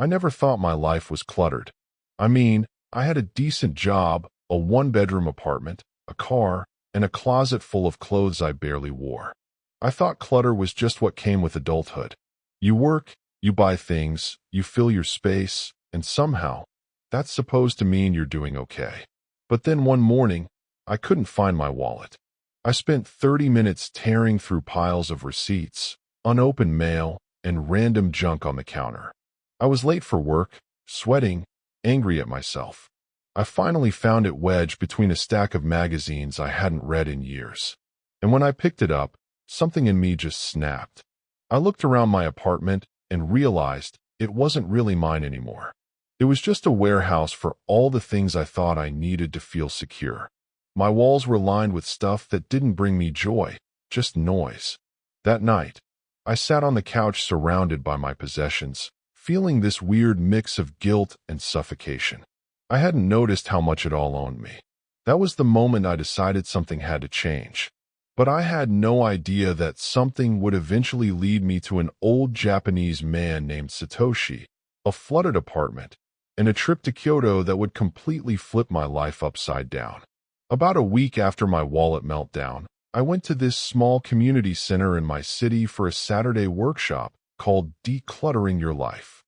I never thought my life was cluttered. I mean, I had a decent job, a one-bedroom apartment, a car, and a closet full of clothes I barely wore. I thought clutter was just what came with adulthood. You work, you buy things, you fill your space, and somehow, that's supposed to mean you're doing okay. But then one morning, I couldn't find my wallet. I spent 30 minutes tearing through piles of receipts, unopened mail, and random junk on the counter. I was late for work, sweating, angry at myself. I finally found it wedged between a stack of magazines I hadn't read in years. And when I picked it up, something in me just snapped. I looked around my apartment and realized it wasn't really mine anymore. It was just a warehouse for all the things I thought I needed to feel secure. My walls were lined with stuff that didn't bring me joy, just noise. That night, I sat on the couch surrounded by my possessions, feeling this weird mix of guilt and suffocation. I hadn't noticed how much it all owned me. That was the moment I decided something had to change. But I had no idea that something would eventually lead me to an old Japanese man named Satoshi, a flooded apartment, and a trip to Kyoto that would completely flip my life upside down. About a week after my wallet meltdown, I went to this small community center in my city for a Saturday workshop called Decluttering Your Life.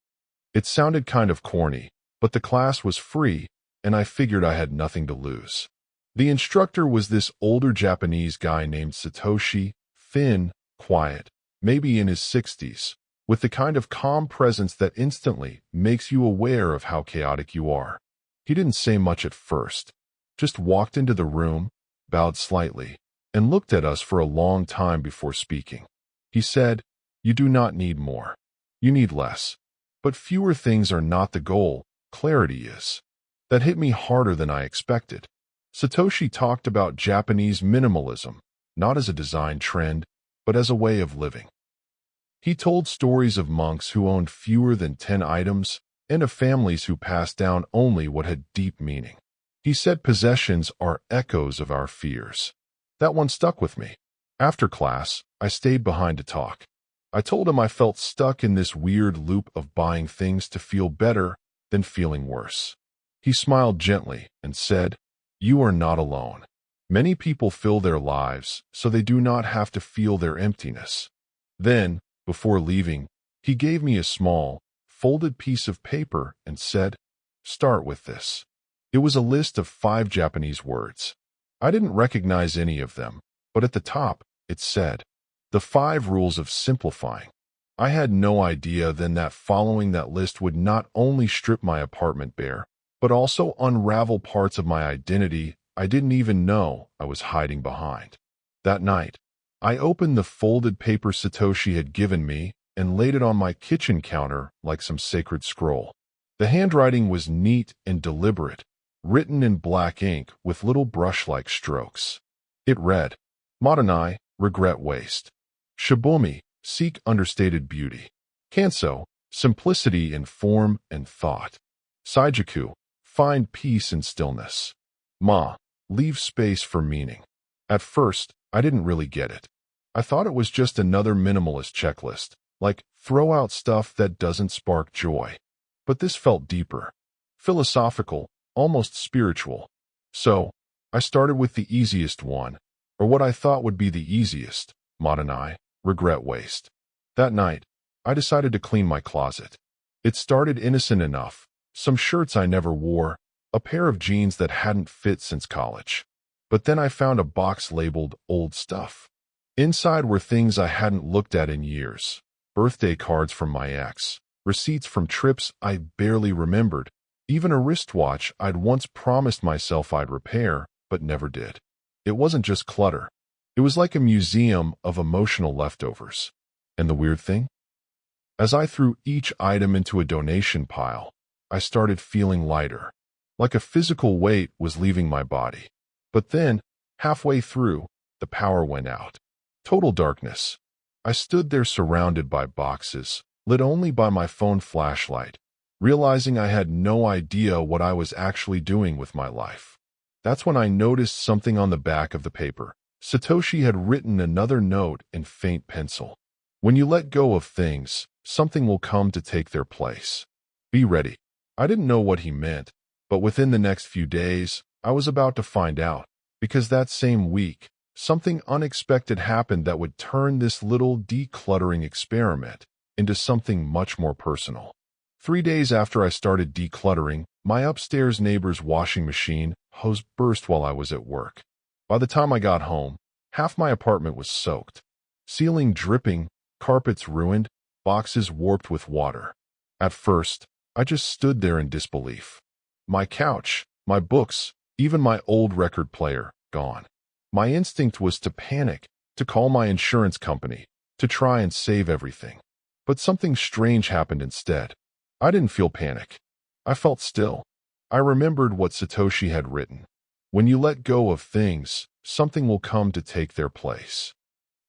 It sounded kind of corny, but the class was free, and I figured I had nothing to lose. The instructor was this older Japanese guy named Satoshi, thin, quiet, maybe in his 60s, with the kind of calm presence that instantly makes you aware of how chaotic you are. He didn't say much at first, just walked into the room, bowed slightly, and looked at us for a long time before speaking. He said, "You do not need more. You need less. But fewer things are not the goal, clarity is." That hit me harder than I expected. Satoshi talked about Japanese minimalism, not as a design trend, but as a way of living. He told stories of monks who owned fewer than 10 items and of families who passed down only what had deep meaning. He said possessions are echoes of our fears. That one stuck with me. After class, I stayed behind to talk. I told him I felt stuck in this weird loop of buying things to feel better than feeling worse. He smiled gently and said, "You are not alone. Many people fill their lives so they do not have to feel their emptiness." Then, before leaving, he gave me a small, folded piece of paper and said, "Start with this." It was a list of 5 Japanese words. I didn't recognize any of them, but at the top, it said, "The 5 rules of simplifying." I had no idea then that following that list would not only strip my apartment bare, but also unravel parts of my identity I didn't even know I was hiding behind. That night, I opened the folded paper Satoshi had given me and laid it on my kitchen counter like some sacred scroll. The handwriting was neat and deliberate, written in black ink with little brush-like strokes. It read, "Madanai, regret waste. Shibomi, seek understated beauty. Kanso, simplicity in form and thought. Saijaku, find peace in stillness. Ma, leave space for meaning." At first, I didn't really get it. I thought it was just another minimalist checklist, like throw out stuff that doesn't spark joy. But this felt deeper, philosophical, almost spiritual. So, I started with the easiest one, or what I thought would be the easiest, Madanai, regret waste. That night, I decided to clean my closet. It started innocent enough, some shirts I never wore, a pair of jeans that hadn't fit since college. But then I found a box labeled old stuff. Inside were things I hadn't looked at in years, birthday cards from my ex, receipts from trips I barely remembered, even a wristwatch I'd once promised myself I'd repair, but never did. It wasn't just clutter. It was like a museum of emotional leftovers. And the weird thing? As I threw each item into a donation pile, I started feeling lighter, like a physical weight was leaving my body. But then, halfway through, the power went out. Total darkness. I stood there surrounded by boxes, lit only by my phone flashlight, realizing I had no idea what I was actually doing with my life. That's when I noticed something on the back of the paper. Satoshi had written another note in faint pencil. "When you let go of things, something will come to take their place." Be ready. I didn't know what he meant, but within the next few days, I was about to find out, because that same week, something unexpected happened that would turn this little decluttering experiment into something much more personal. 3 days after I started decluttering, my upstairs neighbor's washing machine hose burst while I was at work. By the time I got home, half my apartment was soaked. Ceiling dripping, carpets ruined, boxes warped with water. At first, I just stood there in disbelief. My couch, my books, even my old record player, gone. My instinct was to panic, to call my insurance company, to try and save everything. But something strange happened instead. I didn't feel panic. I felt still. I remembered what Satoshi had written. When you let go of things, something will come to take their place.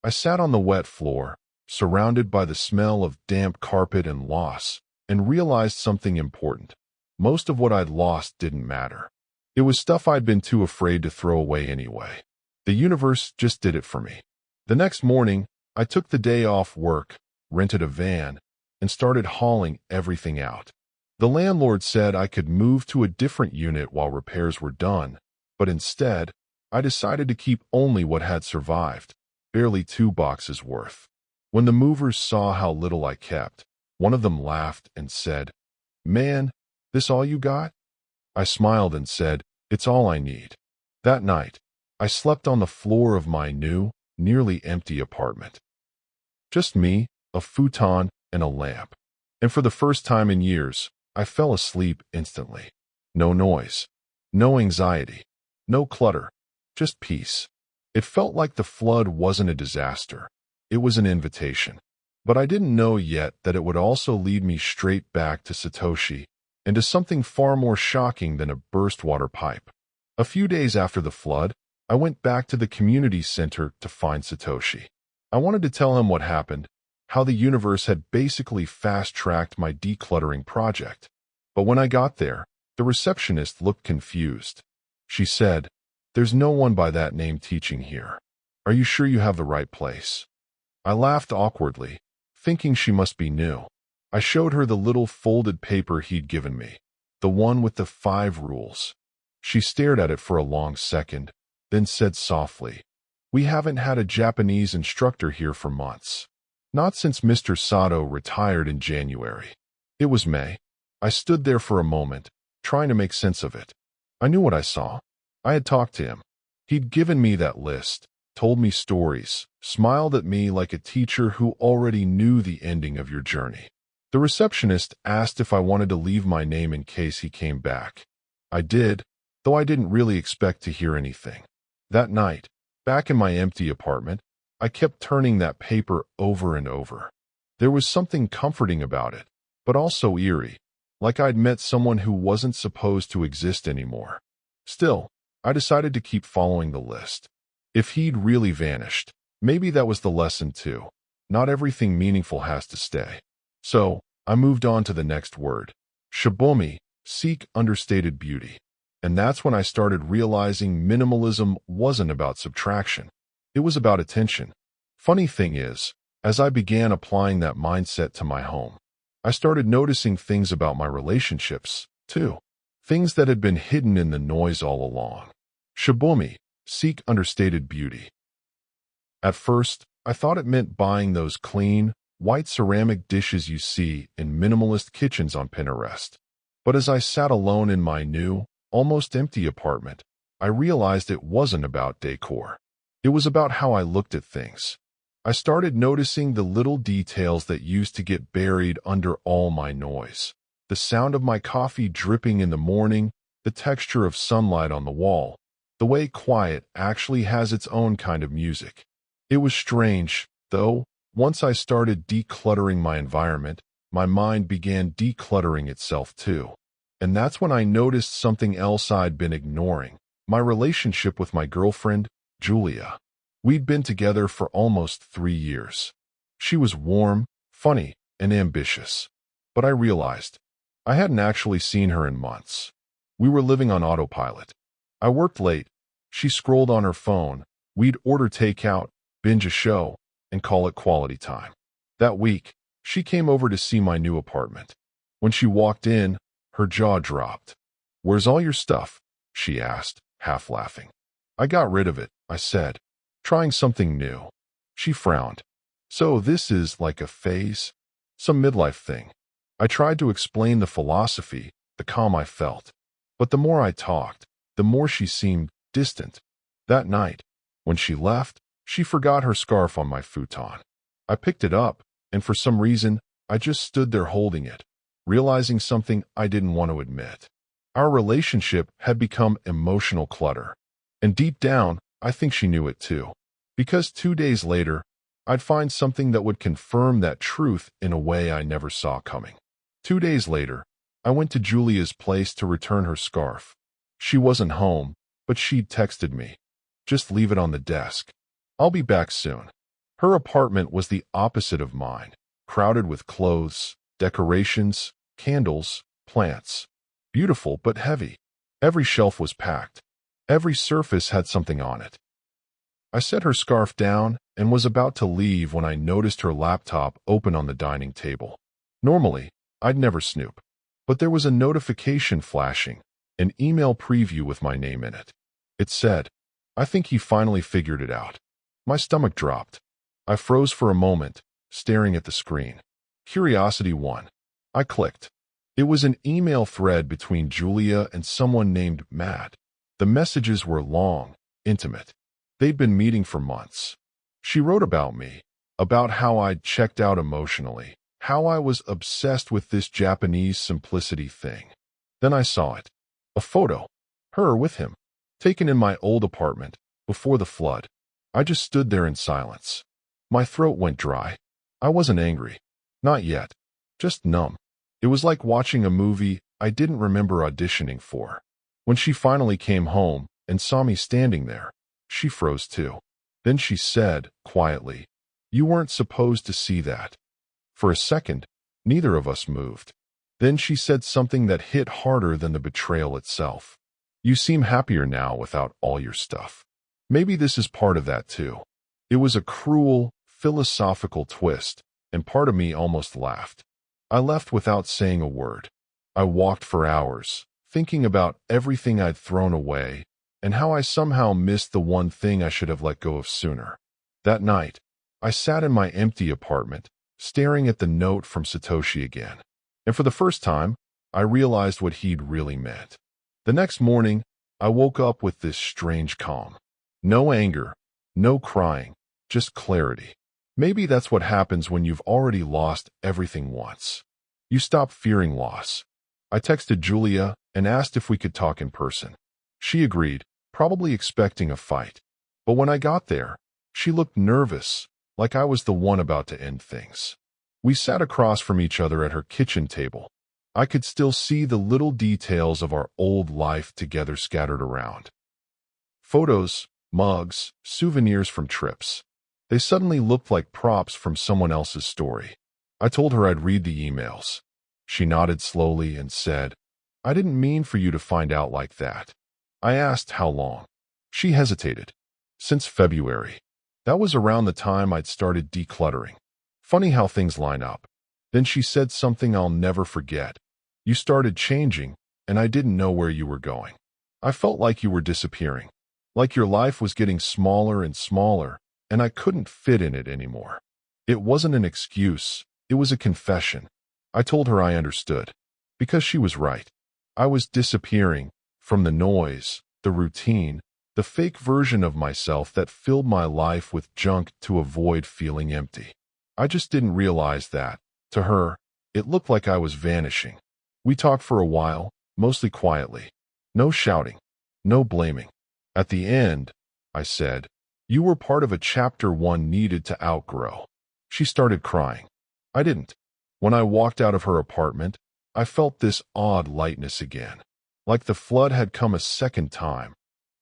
I sat on the wet floor, surrounded by the smell of damp carpet and loss, and realized something important. Most of what I'd lost didn't matter. It was stuff I'd been too afraid to throw away anyway. The universe just did it for me. The next morning, I took the day off work, rented a van, and started hauling everything out. The landlord said I could move to a different unit while repairs were done, but instead, I decided to keep only what had survived, barely 2 boxes worth. When the movers saw how little I kept, one of them laughed and said, "Man, this all you got?" I smiled and said, "It's all I need." That night, I slept on the floor of my new, nearly empty apartment. Just me, a futon, and a lamp. And for the first time in years, I fell asleep instantly. No noise, no anxiety, no clutter, just peace. It felt like the flood wasn't a disaster. It was an invitation. But I didn't know yet that it would also lead me straight back to Satoshi and to something far more shocking than a burst water pipe. A few days after the flood, I went back to the community center to find Satoshi. I wanted to tell him what happened, how the universe had basically fast-tracked my decluttering project. But when I got there, the receptionist looked confused. She said, "There's no one by that name teaching here. Are you sure you have the right place?" I laughed awkwardly, thinking she must be new. I showed her the little folded paper he'd given me, the one with the 5 rules. She stared at it for a long second, then said softly, "We haven't had a Japanese instructor here for months. Not since Mr. Sato retired in January." It was May. I stood there for a moment, trying to make sense of it. I knew what I saw. I had talked to him. He'd given me that list, told me stories, smiled at me like a teacher who already knew the ending of your journey. The receptionist asked if I wanted to leave my name in case he came back. I did, though I didn't really expect to hear anything. That night, back in my empty apartment, I kept turning that paper over and over. There was something comforting about it, but also eerie, like I'd met someone who wasn't supposed to exist anymore. Still, I decided to keep following the list. If he'd really vanished, maybe that was the lesson too. Not everything meaningful has to stay. So, I moved on to the next word. Shibomi, seek understated beauty. And that's when I started realizing minimalism wasn't about subtraction. It was about attention. Funny thing is, as I began applying that mindset to my home, I started noticing things about my relationships, too. Things that had been hidden in the noise all along. Shibomi, seek understated beauty. At first, I thought it meant buying those clean, white ceramic dishes you see in minimalist kitchens on Pinterest. But as I sat alone in my new, almost empty apartment, I realized it wasn't about decor. It was about how I looked at things. I started noticing the little details that used to get buried under all my noise. The sound of my coffee dripping in the morning, the texture of sunlight on the wall, the way quiet actually has its own kind of music. It was strange, though. Once I started decluttering my environment, my mind began decluttering itself too. And that's when I noticed something else I'd been ignoring. My relationship with my girlfriend, Julia. We'd been together for almost 3 years. She was warm, funny, and ambitious. But I realized I hadn't actually seen her in months. We were living on autopilot. I worked late. She scrolled on her phone. We'd order takeout, binge a show, and call it quality time. That week, she came over to see my new apartment. When she walked in, her jaw dropped. "Where's all your stuff?" she asked, half laughing. "I got rid of it," I said, trying something new. She frowned. "So this is like a phase? Some midlife thing?" I tried to explain the philosophy, the calm I felt. But the more I talked, the more she seemed distant. That night, when she left, she forgot her scarf on my futon. I picked it up, and for some reason, I just stood there holding it, realizing something I didn't want to admit. Our relationship had become emotional clutter. And deep down, I think she knew it too. Because 2 days later, I'd find something that would confirm that truth in a way I never saw coming. 2 days later, I went to Julia's place to return her scarf. She wasn't home, but she'd texted me. "Just leave it on the desk. I'll be back soon." Her apartment was the opposite of mine, crowded with clothes, decorations, candles, plants. Beautiful but heavy. Every shelf was packed. Every surface had something on it. I set her scarf down and was about to leave when I noticed her laptop open on the dining table. Normally, I'd never snoop. But there was a notification flashing, an email preview with my name in it. It said, "I think he finally figured it out." My stomach dropped. I froze for a moment, staring at the screen. Curiosity won. I clicked. It was an email thread between Julia and someone named Matt. The messages were long, intimate. They'd been meeting for months. She wrote about me, about how I'd checked out emotionally, how I was obsessed with this Japanese simplicity thing. Then I saw it. A photo. Her with him. Taken in my old apartment, before the flood. I just stood there in silence. My throat went dry. I wasn't angry. Not yet. Just numb. It was like watching a movie I didn't remember auditioning for. When she finally came home and saw me standing there, she froze too. Then she said, quietly, "You weren't supposed to see that." For a second, neither of us moved. Then she said something that hit harder than the betrayal itself. "You seem happier now without all your stuff. Maybe this is part of that too." It was a cruel, philosophical twist, and part of me almost laughed. I left without saying a word. I walked for hours, thinking about everything I'd thrown away and how I somehow missed the one thing I should have let go of sooner. That night, I sat in my empty apartment, staring at the note from Satoshi again. And for the first time, I realized what he'd really meant. The next morning, I woke up with this strange calm. No anger, no crying, just clarity. Maybe that's what happens when you've already lost everything once. You stop fearing loss. I texted Julia and asked if we could talk in person. She agreed, probably expecting a fight. But when I got there, she looked nervous, like I was the one about to end things. We sat across from each other at her kitchen table. I could still see the little details of our old life together scattered around. Photos, mugs, souvenirs from trips. They suddenly looked like props from someone else's story. I told her I'd read the emails. She nodded slowly and said, "I didn't mean for you to find out like that." I asked how long. She hesitated. "Since February." That was around the time I'd started decluttering. Funny how things line up. Then she said something I'll never forget. "You started changing, and I didn't know where you were going. I felt like you were disappearing. Like your life was getting smaller and smaller, and I couldn't fit in it anymore." It wasn't an excuse. It was a confession. I told her I understood. Because she was right. I was disappearing from the noise, the routine, the fake version of myself that filled my life with junk to avoid feeling empty. I just didn't realize that, to her, it looked like I was vanishing. We talked for a while, mostly quietly. No shouting. No blaming. At the end, I said, "You were part of a chapter one needed to outgrow." She started crying. I didn't. When I walked out of her apartment, I felt this odd lightness again. Like the flood had come a second time.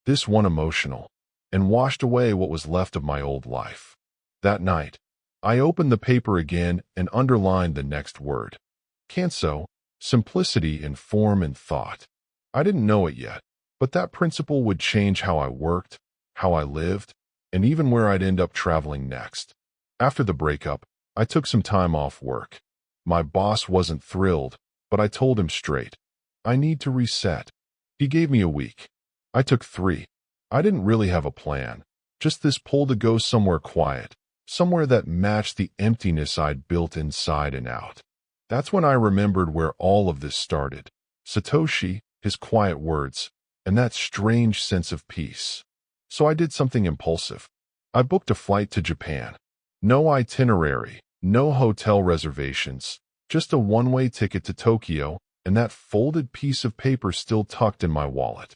This one emotional, and washed away what was left of my old life. That night, I opened the paper again and underlined the next word. Kanso, simplicity in form and thought. I didn't know it yet, but that principle would change how I worked, how I lived, and even where I'd end up traveling next. After the breakup, I took some time off work. My boss wasn't thrilled, but I told him straight. I need to reset. He gave me a week. I took 3. I didn't really have a plan, just this pull to go somewhere quiet, somewhere that matched the emptiness I'd built inside and out. That's when I remembered where all of this started. Satoshi, his quiet words, and that strange sense of peace. So I did something impulsive. I booked a flight to Japan. No itinerary, no hotel reservations, just a one-way ticket to Tokyo and that folded piece of paper still tucked in my wallet.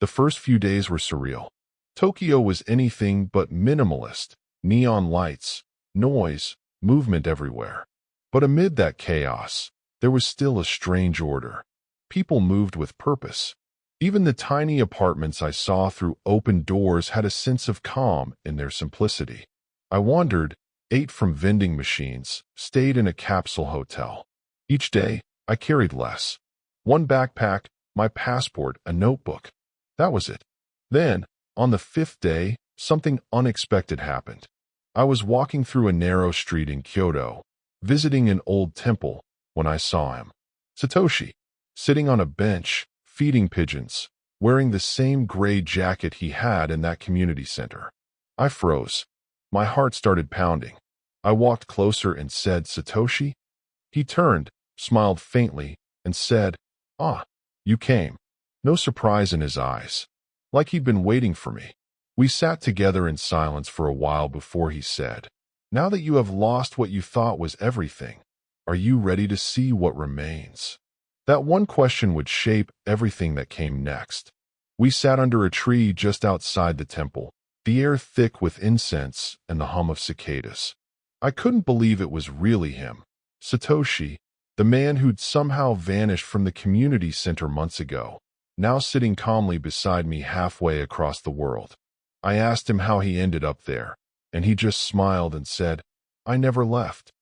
The first few days were surreal. Tokyo was anything but minimalist. Neon lights, noise, movement everywhere. But amid that chaos, there was still a strange order. People moved with purpose. Even the tiny apartments I saw through open doors had a sense of calm in their simplicity. I wandered, ate from vending machines, stayed in a capsule hotel. Each day, I carried less. One backpack, my passport, a notebook. That was it. Then, on the 5th day, something unexpected happened. I was walking through a narrow street in Kyoto, visiting an old temple, when I saw him. Satoshi, sitting on a bench, feeding pigeons, wearing the same gray jacket he had in that community center. I froze. My heart started pounding. I walked closer and said, "Satoshi?" He turned, smiled faintly, and said, "Ah, you came." No surprise in his eyes, like he'd been waiting for me. We sat together in silence for a while before he said, "Now that you have lost what you thought was everything, are you ready to see what remains?" That one question would shape everything that came next. We sat under a tree just outside the temple, the air thick with incense and the hum of cicadas. I couldn't believe it was really him, Satoshi, the man who'd somehow vanished from the community center months ago, now sitting calmly beside me halfway across the world. I asked him how he ended up there, and he just smiled and said, "I never left."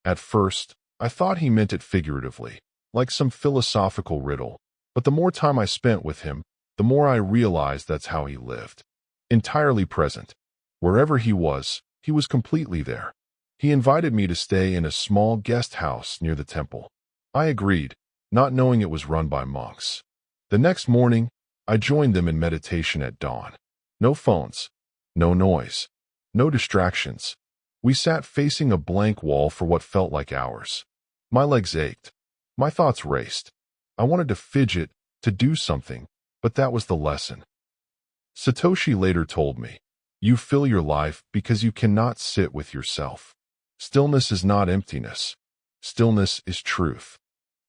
At first, I thought he meant it figuratively, like some philosophical riddle, but the more time I spent with him, the more I realized that's how he lived. Entirely present. Wherever he was completely there. He invited me to stay in a small guest house near the temple. I agreed, not knowing it was run by monks. The next morning, I joined them in meditation at dawn. No phones, no noise, no distractions. We sat facing a blank wall for what felt like hours. My legs ached. My thoughts raced. I wanted to fidget, to do something, but that was the lesson. Satoshi later told me, "You fill your life because you cannot sit with yourself. Stillness is not emptiness. Stillness is truth."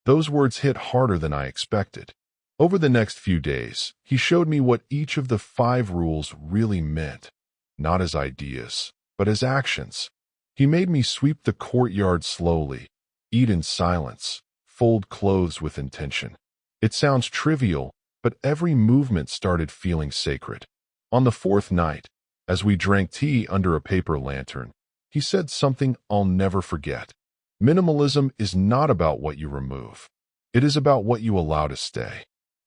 Those words hit harder than I expected. Over the next few days, he showed me what each of the 5 rules really meant, not as ideas, but as actions. He made me sweep the courtyard slowly, eat in silence, fold clothes with intention. It sounds trivial, but every movement started feeling sacred. On the 4th night, as we drank tea under a paper lantern, he said something I'll never forget. Minimalism is not about what you remove. It is about what you allow to stay.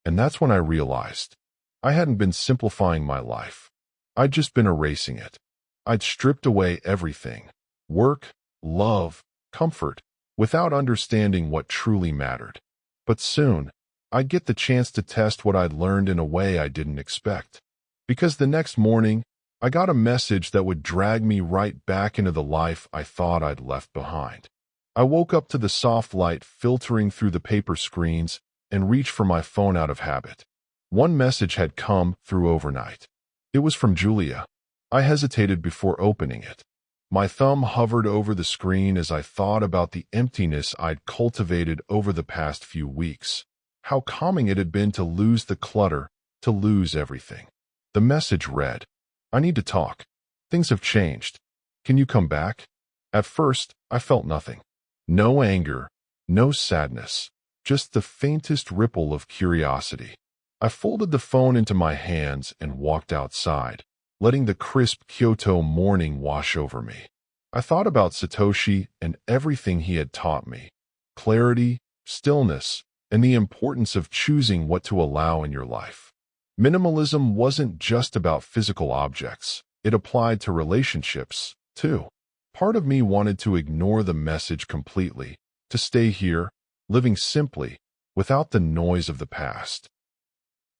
And that's when I realized I hadn't been simplifying my life. I'd just been erasing it. I'd stripped away everything, work, love, comfort, without understanding what truly mattered. But soon, I'd get the chance to test what I'd learned in a way I didn't expect. Because the next morning, I got a message that would drag me right back into the life I thought I'd left behind. I woke up to the soft light filtering through the paper screens and reached for my phone out of habit. One message had come through overnight. It was from Julia. I hesitated before opening it. My thumb hovered over the screen as I thought about the emptiness I'd cultivated over the past few weeks. How calming it had been to lose the clutter, to lose everything. The message read, "I need to talk. Things have changed. Can you come back?" At first, I felt nothing. No anger, no sadness, just the faintest ripple of curiosity. I folded the phone into my hands and walked outside, letting the crisp Kyoto morning wash over me. I thought about Satoshi and everything he had taught me. Clarity, stillness, and the importance of choosing what to allow in your life. Minimalism wasn't just about physical objects. It applied to relationships, too. Part of me wanted to ignore the message completely, to stay here, living simply, without the noise of the past.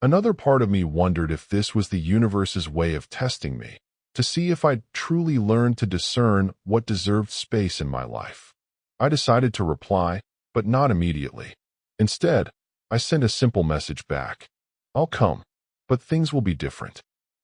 Another part of me wondered if this was the universe's way of testing me, to see if I'd truly learned to discern what deserved space in my life. I decided to reply, but not immediately. Instead, I sent a simple message back. I'll come, but things will be different.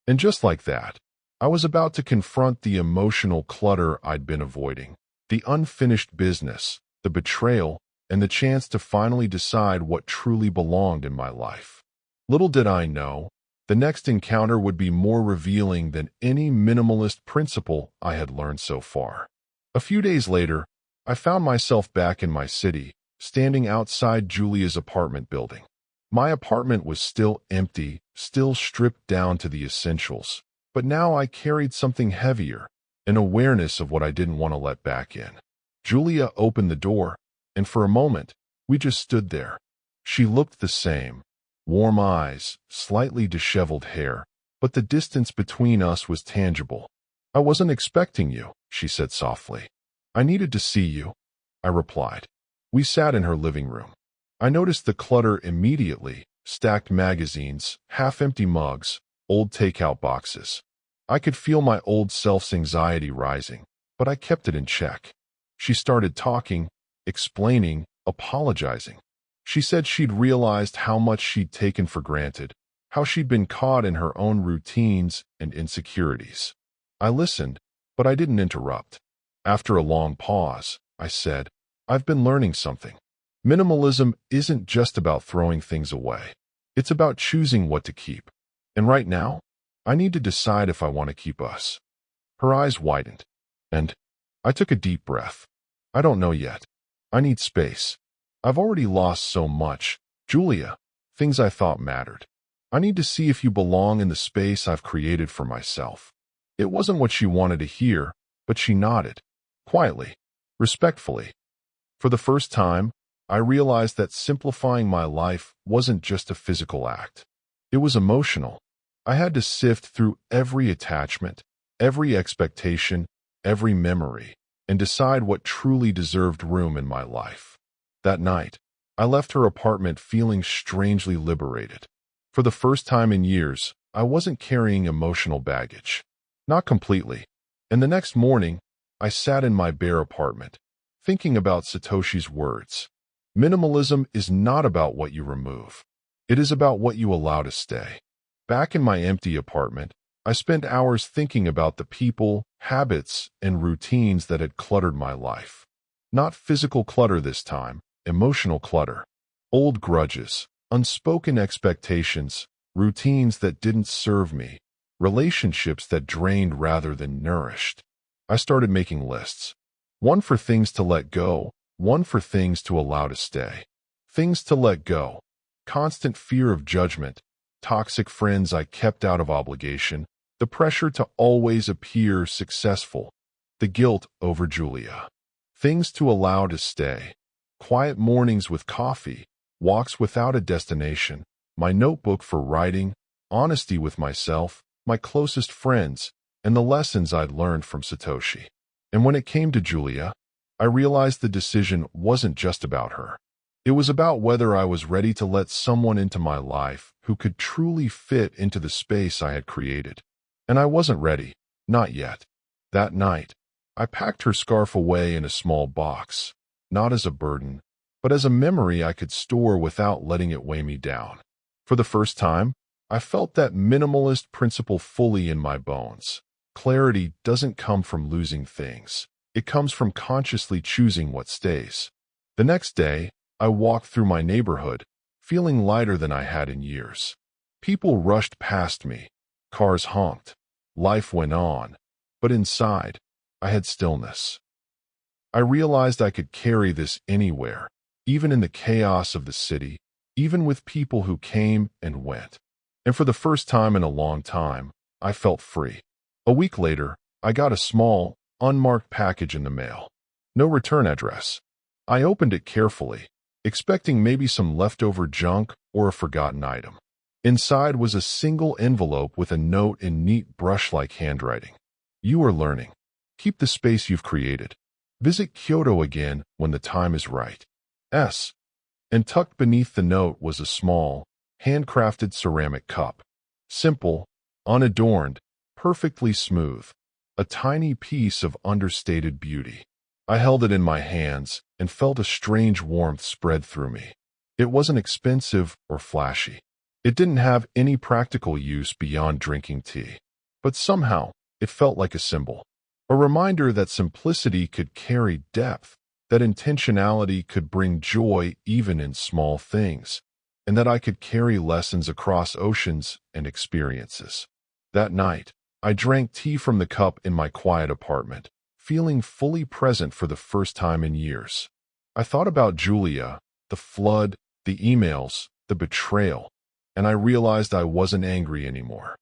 And just like that, I was about to confront the emotional clutter I'd been avoiding, the unfinished business, the betrayal, and the chance to finally decide what truly belonged in my life. Little did I know, the next encounter would be more revealing than any minimalist principle I had learned so far. A few days later, I found myself back in my city, standing outside Julia's apartment building. My apartment was still empty, still stripped down to the essentials, but now I carried something heavier, an awareness of what I didn't want to let back in. Julia opened the door, and for a moment, we just stood there. She looked the same, warm eyes, slightly disheveled hair, but the distance between us was tangible. I wasn't expecting you, she said softly. I needed to see you, I replied. We sat in her living room. I noticed the clutter immediately, stacked magazines, half-empty mugs, old takeout boxes. I could feel my old self's anxiety rising, but I kept it in check. She started talking, explaining, apologizing. She said she'd realized how much she'd taken for granted, how she'd been caught in her own routines and insecurities. I listened, but I didn't interrupt. After a long pause, I said, I've been learning something. Minimalism isn't just about throwing things away. It's about choosing what to keep. And right now, I need to decide if I want to keep us. Her eyes widened, and I took a deep breath. I don't know yet. I need space. I've already lost so much. Julia, things I thought mattered. I need to see if you belong in the space I've created for myself. It wasn't what she wanted to hear, but she nodded. Quietly, respectfully. For the first time, I realized that simplifying my life wasn't just a physical act. It was emotional. I had to sift through every attachment, every expectation, every memory, and decide what truly deserved room in my life. That night, I left her apartment feeling strangely liberated. For the first time in years, I wasn't carrying emotional baggage. Not completely. And the next morning, I sat in my bare apartment, thinking about Satoshi's words. Minimalism is not about what you remove. It is about what you allow to stay. Back in my empty apartment, I spent hours thinking about the people, habits, and routines that had cluttered my life. Not physical clutter this time, emotional clutter. Old grudges, unspoken expectations, routines that didn't serve me, relationships that drained rather than nourished. I started making lists. One for things to let go, one for things to allow to stay. Things to let go. Constant fear of judgment, toxic friends I kept out of obligation, the pressure to always appear successful, the guilt over Julia. Things to allow to stay. Quiet mornings with coffee, walks without a destination, my notebook for writing, honesty with myself, my closest friends, and the lessons I'd learned from Satoshi. And when it came to Julia, I realized the decision wasn't just about her. It was about whether I was ready to let someone into my life who could truly fit into the space I had created. And I wasn't ready, not yet. That night, I packed her scarf away in a small box, not as a burden, but as a memory I could store without letting it weigh me down. For the first time, I felt that minimalist principle fully in my bones. Clarity doesn't come from losing things. It comes from consciously choosing what stays. The next day, I walked through my neighborhood, feeling lighter than I had in years. People rushed past me. Cars honked. Life went on. But inside, I had stillness. I realized I could carry this anywhere, even in the chaos of the city, even with people who came and went. And for the first time in a long time, I felt free. A week later, I got a small, unmarked package in the mail. No return address. I opened it carefully, expecting maybe some leftover junk or a forgotten item. Inside was a single envelope with a note in neat brush-like handwriting. You are learning. Keep the space you've created. Visit Kyoto again when the time is right. S. And tucked beneath the note was a small, handcrafted ceramic cup. Simple, unadorned, perfectly smooth. A tiny piece of understated beauty. I held it in my hands and felt a strange warmth spread through me. It wasn't expensive or flashy. It didn't have any practical use beyond drinking tea. But somehow, it felt like a symbol. A reminder that simplicity could carry depth, that intentionality could bring joy even in small things, and that I could carry lessons across oceans and experiences. That night, I drank tea from the cup in my quiet apartment, feeling fully present for the first time in years. I thought about Julia, the flood, the emails, the betrayal, and I realized I wasn't angry anymore.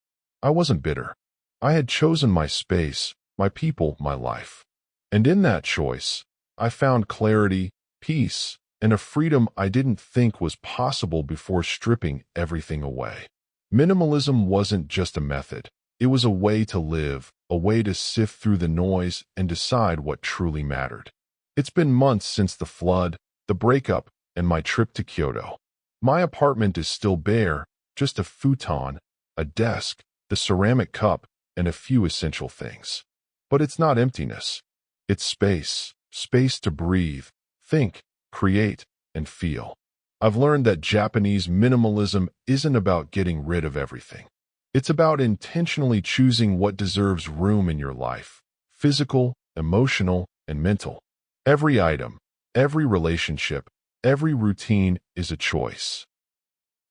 I wasn't bitter. I had chosen my space, my people, my life. And in that choice, I found clarity, peace, and a freedom I didn't think was possible before stripping everything away. Minimalism wasn't just a method. It was a way to live, a way to sift through the noise and decide what truly mattered. It's been months since the flood, the breakup, and my trip to Kyoto. My apartment is still bare, just a futon, a desk, the ceramic cup, and a few essential things. But it's not emptiness. It's space, space to breathe, think, create, and feel. I've learned that Japanese minimalism isn't about getting rid of everything. It's about intentionally choosing what deserves room in your life, physical, emotional, and mental. Every item, every relationship, every routine is a choice.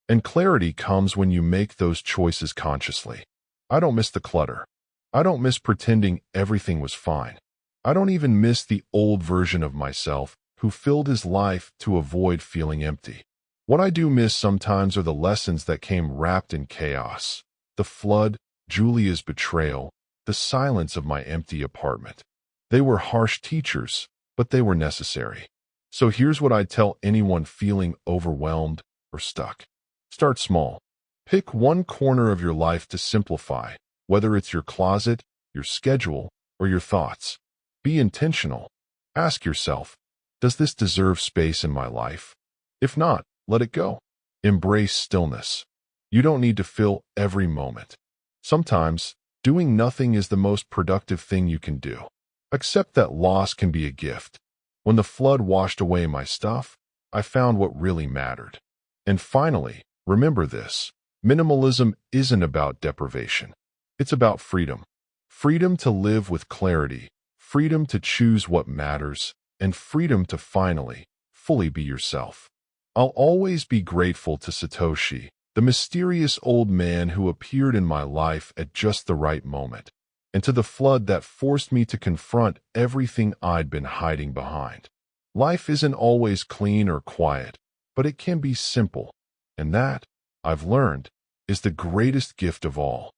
And clarity comes when you make those choices consciously. I don't miss the clutter. I don't miss pretending everything was fine. I don't even miss the old version of myself who filled his life to avoid feeling empty. What I do miss sometimes are the lessons that came wrapped in chaos. The flood, Julia's betrayal, the silence of my empty apartment. They were harsh teachers, but they were necessary. So here's what I'd tell anyone feeling overwhelmed or stuck. Start small. Pick one corner of your life to simplify, whether it's your closet, your schedule, or your thoughts. Be intentional. Ask yourself, does this deserve space in my life? If not, let it go. Embrace stillness. You don't need to fill every moment. Sometimes, doing nothing is the most productive thing you can do. Accept that loss can be a gift. When the flood washed away my stuff, I found what really mattered. And finally, remember this. Minimalism isn't about deprivation. It's about freedom. Freedom to live with clarity, freedom to choose what matters, and freedom to finally, fully be yourself. I'll always be grateful to Satoshi, the mysterious old man who appeared in my life at just the right moment, and to the flood that forced me to confront everything I'd been hiding behind. Life isn't always clean or quiet, but it can be simple, and that, I've learned, is the greatest gift of all.